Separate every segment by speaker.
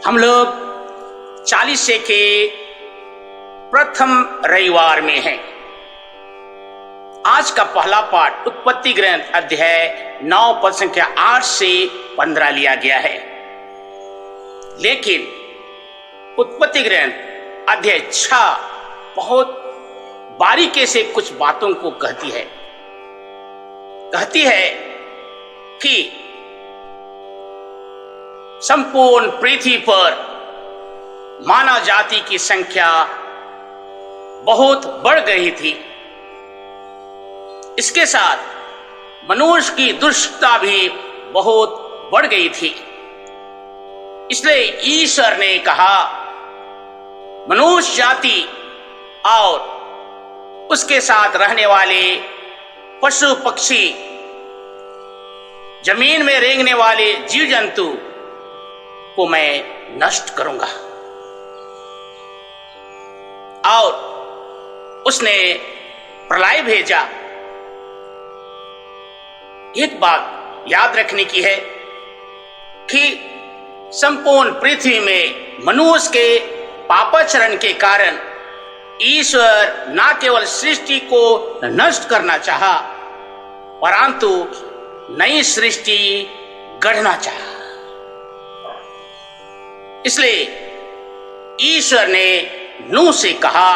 Speaker 1: हम लोग 40 के प्रथम रविवार में हैं। आज का पहला पाठ उत्पत्ति ग्रंथ अध्याय 9 पद संख्या 8 से 15 लिया गया है। लेकिन उत्पत्ति ग्रंथ अध्याय 6 बहुत बारीकी से कुछ बातों को कहती है कि संपूर्ण पृथ्वी पर मानव जाति की संख्या बहुत बढ़ गई थी। इसके साथ मनुष्य की दुष्टता भी बहुत बढ़ गई थी। इसलिए ईश्वर ने कहा मनुष्य जाति और उसके साथ रहने वाले पशु पक्षी, जमीन में रेंगने वाले जीव जंतु को मैं नष्ट करूंगा। और उसने प्रलय भेजा। एक बात याद रखने की है कि संपूर्ण पृथ्वी में मनुष्य के पापाचरण के कारण ईश्वर न केवल सृष्टि को नष्ट करना चाहा, परंतु नई सृष्टि गढ़ना चाहा। इसलिए ईश्वर ने नूह से कहा,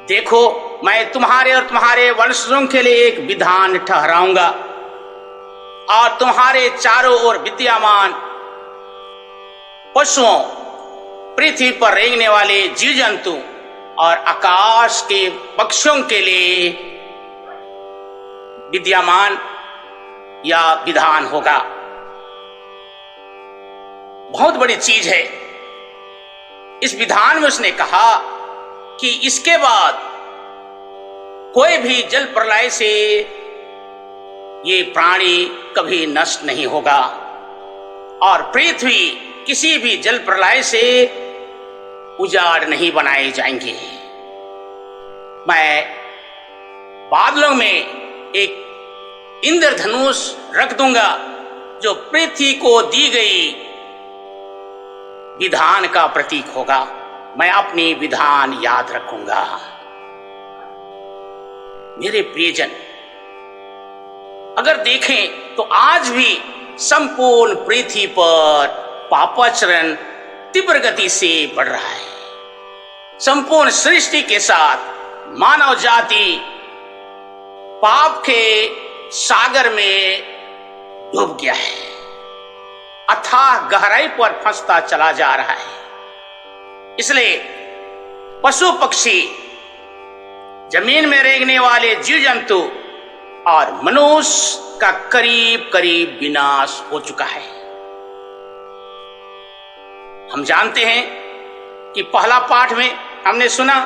Speaker 1: देखो मैं तुम्हारे और तुम्हारे वंशजों के लिए एक विधान ठहराऊंगा और तुम्हारे चारों ओर विद्यमान पशुओं, पृथ्वी पर रेंगने वाले जीव जंतु और आकाश के पक्षियों के लिए विद्यमान या विधान होगा। बहुत बड़ी चीज है। इस विधान में उसने कहा कि इसके बाद कोई भी जल प्रलय से ये प्राणी कभी नष्ट नहीं होगा और पृथ्वी किसी भी जल प्रलय से उजाड़ नहीं बनाए जाएंगे। मैं बादलों में एक इंद्रधनुष रख दूंगा जो पृथ्वी को दी गई विधान का प्रतीक होगा। मैं अपनी विधान याद रखूंगा। मेरे प्रियजन, अगर देखें तो आज भी संपूर्ण पृथ्वी पर पापाचरण तीव्र गति से बढ़ रहा है। संपूर्ण सृष्टि के साथ मानव जाति पाप के सागर में डूब गया है, अथाह गहराई पर फंसता चला जा रहा है। इसलिए पशु पक्षी, जमीन में रेंगने वाले जीव जंतु और मनुष्य का करीब करीब विनाश हो चुका है। हम जानते हैं कि पहला पाठ में हमने सुना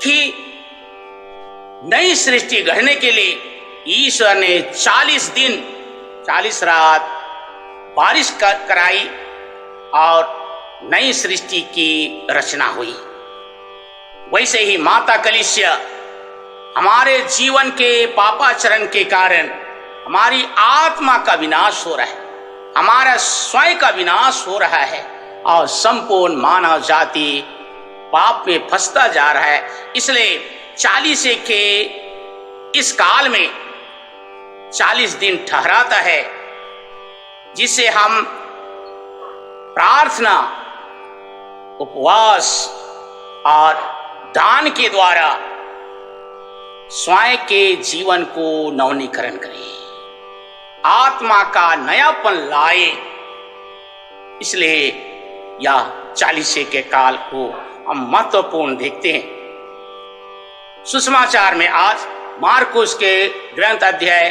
Speaker 1: कि नई सृष्टि गढ़ने के लिए ईश्वर ने 40 दिन 40 रात बारिश कराई और नई सृष्टि की रचना हुई। वैसे ही माता कलीसिया हमारे जीवन के पापाचरण के कारण हमारी आत्मा का विनाश हो रहा है, हमारा स्वयं का विनाश हो रहा है और संपूर्ण मानव जाति पाप में फंसता जा रहा है। इसलिए 40 के इस काल में 40 दिन ठहराता है, जिसे हम प्रार्थना, उपवास और दान के द्वारा स्वयं के जीवन को नवीनीकरण करें, आत्मा का नयापन लाए। इसलिए यह 40 के काल को हम महत्वपूर्ण देखते हैं। सुसमाचार में आज मार्कुस के ग्रंथ अध्याय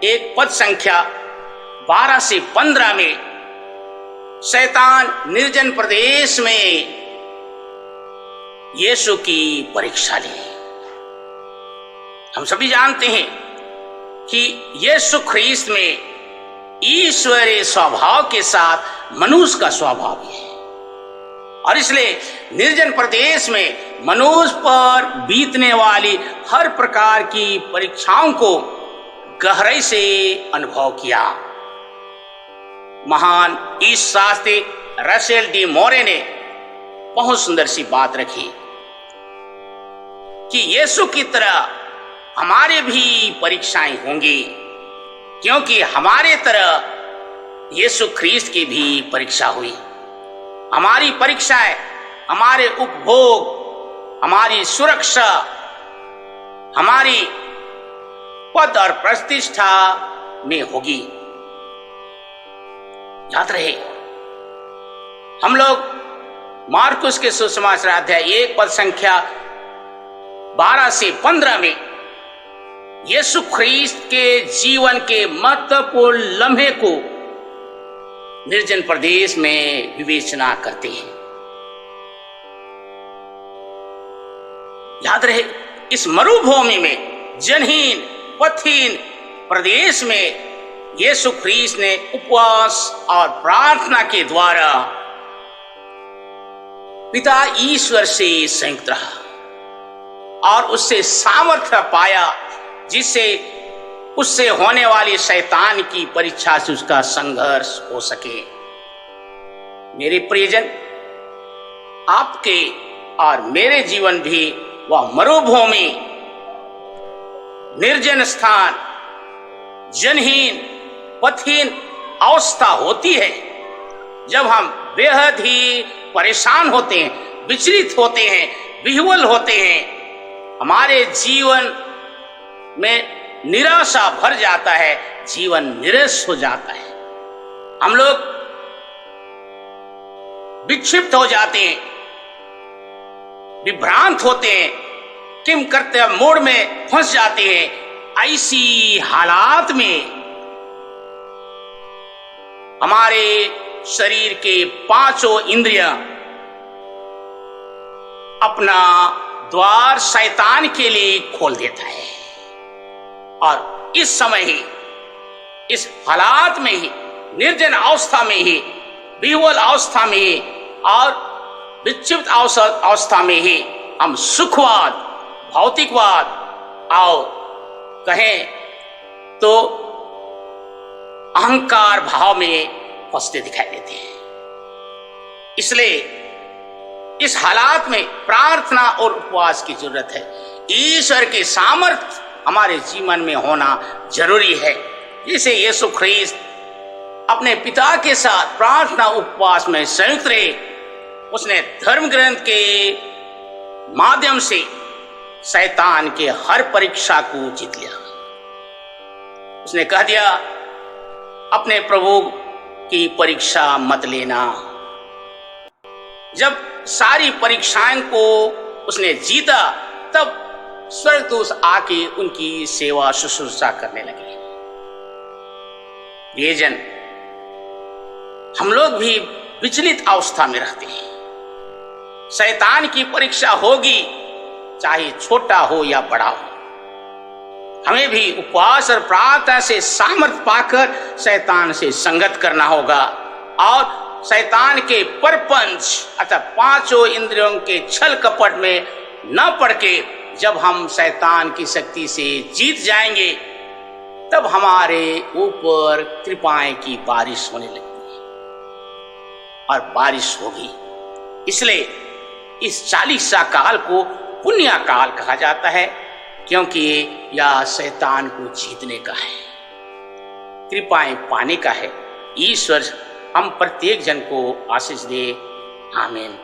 Speaker 1: 1 पद संख्या 12 से 15 में शैतान निर्जन प्रदेश में यीशु की परीक्षा ली। हम सभी जानते हैं कि यीशु ख्रीस्त में ईश्वरीय स्वभाव के साथ मनुष्य का स्वभाव भी है और इसलिए निर्जन प्रदेश में मनुष्य पर बीतने वाली हर प्रकार की परीक्षाओं को गहराई से अनुभव किया। महान ईश शास्त्री रसेल डी मोरे ने बहुत सुंदर सी बात रखी कि यीशु की तरह हमारे भी परीक्षाएं होंगी, क्योंकि हमारे तरह यीशु ख्रीस्त की भी परीक्षा हुई। हमारी परीक्षाएं हमारे उपभोग, हमारी सुरक्षा, हमारी पद और प्रतिष्ठा में होगी। याद रहे, हम लोग मार्कुस के सुसमाचार अध्याय 1 पद संख्या 12 से 15 में यीशु ख्रीस्त के जीवन के महत्वपूर्ण लम्हे को निर्जन प्रदेश में विवेचना करते हैं। याद रहे, इस मरुभूमि में जनहीन पथहीन प्रदेश में यीशु ख्रीस्त ने उपवास और प्रार्थना के द्वारा पिता ईश्वर से संयुक्त रहा और उससे सामर्थ्य पाया, जिससे उससे होने वाली शैतान की परीक्षा से उसका संघर्ष हो सके। मेरे प्रियजन, आपके और मेरे जीवन भी वह मरुभूमि, निर्जन स्थान, जनहीन पथहीन अवस्था होती है, जब हम बेहद ही परेशान होते हैं, विचलित होते हैं, विह्वल होते हैं, हमारे जीवन में निराशा भर जाता है, जीवन निराश हो जाता है, हम लोग विक्षिप्त हो जाते हैं, विभ्रांत होते हैं, किम करते मोड़ में फंस जाते हैं। ऐसी हालात में हमारे शरीर के 5 इंद्रियां अपना द्वार शैतान के लिए खोल देता है, और इस समय ही, इस हालात में ही, निर्जन अवस्था में ही, विह्वल अवस्था में ही और विक्षिप्त अवस्था में ही हम सुखवाद, भौतिकवाद और कहें तो अहंकार भाव में फंसते दिखाई देते हैं। इसलिए इस हालात में प्रार्थना और उपवास की जरूरत है। ईश्वर की सामर्थ्य हमारे जीवन में होना जरूरी है। जिसे यीशु ख्रीस्त अपने पिता के साथ प्रार्थना उपवास में संयुक्त रहे, उसने धर्म ग्रंथ के माध्यम से शैतान के हर परीक्षा को जीत लिया। उसने कह दिया, अपने प्रभु की परीक्षा मत लेना। जब सारी परीक्षाएं को उसने जीता, तब स्वर्गदूत आके उनकी सेवा शुश्रूषा करने लगे। ये जन, हम लोग भी विचलित अवस्था में रहते हैं। शैतान की परीक्षा होगी, चाहे छोटा हो या बड़ा हो। हमें भी उपवास और प्रार्थना से सामर्थ्य पाकर शैतान से संगत करना होगा और शैतान के परपंच अर्थात 5 इंद्रियों के छल कपट में न पड़ के जब हम शैतान की शक्ति से जीत जाएंगे, तब हमारे ऊपर कृपाएं की बारिश होने लगती है और बारिश होगी। इसलिए इस 40 काल को पुण्य काल कहा जाता है, क्योंकि यह शैतान को जीतने का है, कृपाएं पाने का है। ईश्वर हम प्रत्येक जन को आशीष दे। आमीन।